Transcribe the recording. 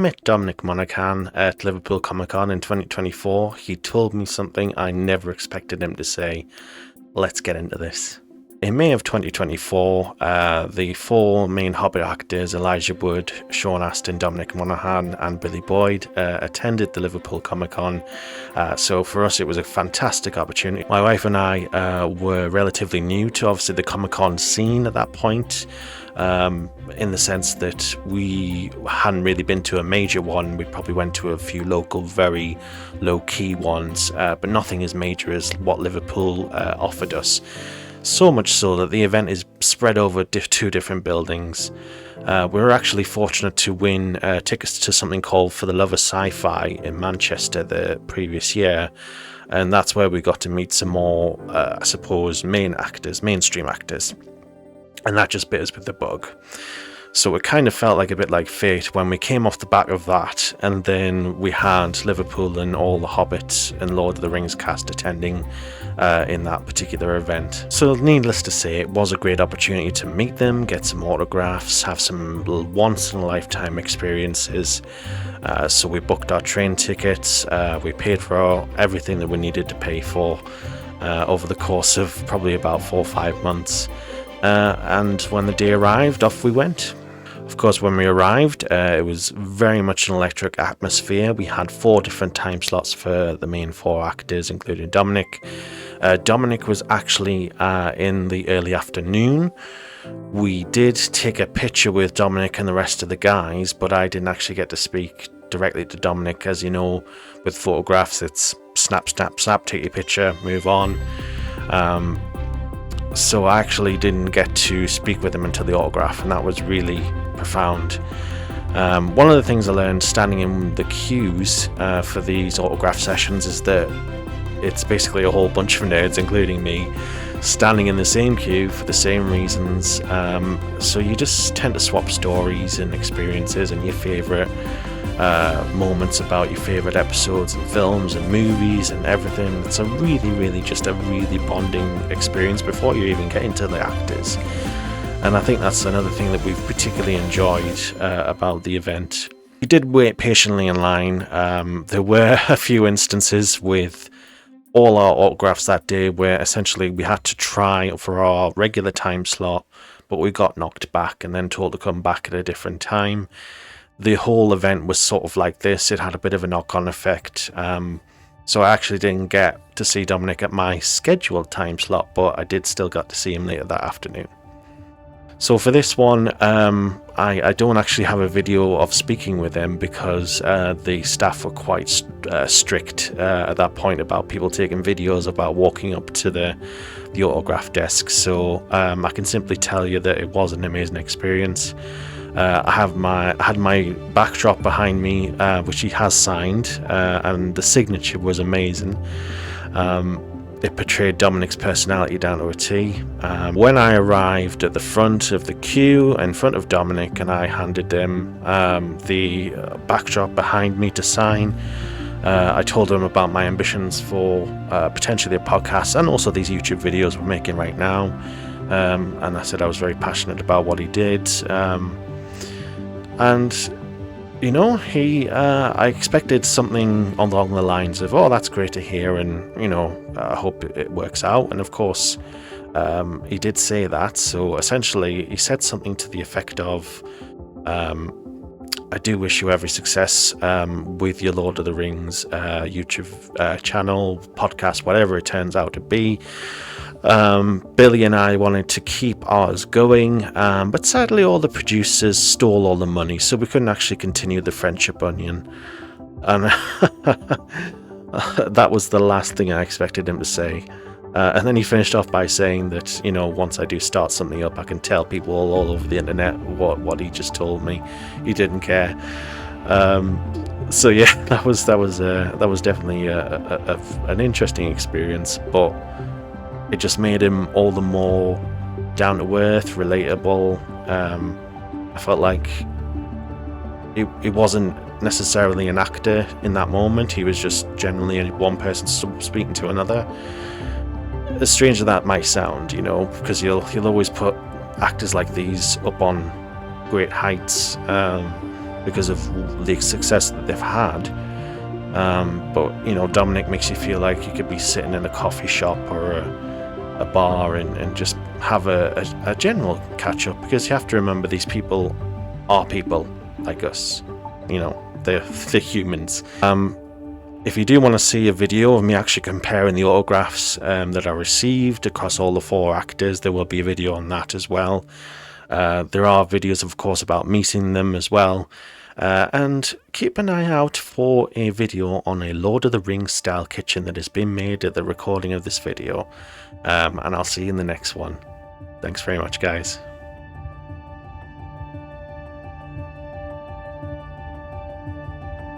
Met Dominic Monaghan at Liverpool Comic-Con in 2024. He told me something I never expected him to say. Let's get into this. In May of 2024, the four main Hobbit actors, Elijah Wood, Sean Astin, Dominic Monaghan and Billy Boyd, attended the Liverpool Comic-Con. So for us it was a fantastic opportunity. My wife and I were relatively new to obviously the Comic-Con scene at that point, in the sense that we hadn't really been to a major one. We probably went to a few local, very low-key ones, but nothing as major as what Liverpool offered us. So much so that the event is spread over two different buildings. We were actually fortunate to win tickets to something called For the Love of Sci-Fi in Manchester the previous year, and that's where we got to meet some more, I suppose, mainstream actors, and that just bit us with the bug. So it kind of felt like a bit like fate when we came off the back of that, and then we had Liverpool and all the Hobbit and Lord of the Rings cast attending in that particular event. So needless to say, it was a great opportunity to meet them, get some autographs, have some once-in-a-lifetime experiences. So we booked our train tickets, we paid for everything that we needed to pay for over the course of probably about 4 or 5 months. And when the day arrived, off we went. Of course, when we arrived, it was very much an electric atmosphere. We had 4 different time slots for the main 4 actors, including Dominic. Dominic was actually in the early afternoon. We did take a picture with Dominic and the rest of the guys, but I didn't actually get to speak directly to Dominic. As you know, with photographs, it's snap, snap, snap, take your picture, move on. So I actually didn't get to speak with him until the autograph, and that was really profound. One of the things I learned standing in the queues for these autograph sessions is that it's basically a whole bunch of nerds, including me, standing in the same queue for the same reasons. So you just tend to swap stories and experiences and your favourite moments about your favourite episodes and films and movies and everything. It's a really bonding experience before you even get into the actors. And I think that's another thing that we've particularly enjoyed about the event. We did wait patiently in line. There were a few instances with all our autographs that day where essentially we had to try for our regular time slot, but we got knocked back and then told to come back at a different time. The whole event was sort of like this. It had a bit of a knock-on effect. So I actually didn't get to see Dominic at my scheduled time slot, but I did still get to see him later that afternoon. So for this one, I don't actually have a video of speaking with him because the staff were quite strict at that point about people taking videos about walking up to the autograph desk. So I can simply tell you that it was an amazing experience. I had my backdrop behind me, which he has signed, and the signature was amazing. It portrayed Dominic's personality down to a T. When I arrived at the front of the queue in front of Dominic and I handed him the backdrop behind me to sign, I told him about my ambitions for potentially a podcast and also these YouTube videos we're making right now. And I said I was very passionate about what he did. And you know, I expected something along the lines of, oh, that's great to hear, and, you know, I hope it works out. And of course, he did say that. So essentially, he said something to the effect of, I do wish you every success with your Lord of the Rings YouTube channel, podcast, whatever it turns out to be. Billy and I wanted to keep ours going, but sadly all the producers stole all the money, so we couldn't actually continue the Friendship Onion. And that was the last thing I expected him to say. And then he finished off by saying that, you know, once I do start something up, I can tell people all over the internet what he just told me. He didn't care. So yeah, that was definitely an interesting experience, but it just made him all the more down to earth, relatable. I felt like he wasn't necessarily an actor in that moment. He was just generally one person speaking to another. As strange as that might sound, you know, because he'll always put actors like these up on great heights, because of the success that they've had. But you know, Dominic makes you feel like you could be sitting in a coffee shop or a bar and just have a general catch up, because you have to remember these people are people like us. You know, they're humans. If you do want to see a video of me actually comparing the autographs that I received across all the 4 actors, there will be a video on that as well. There are videos, of course, about meeting them as well. And keep an eye out for a video on a Lord of the Rings style kitchen that has been made at the recording of this video. And I'll see you in the next one. Thanks very much, guys.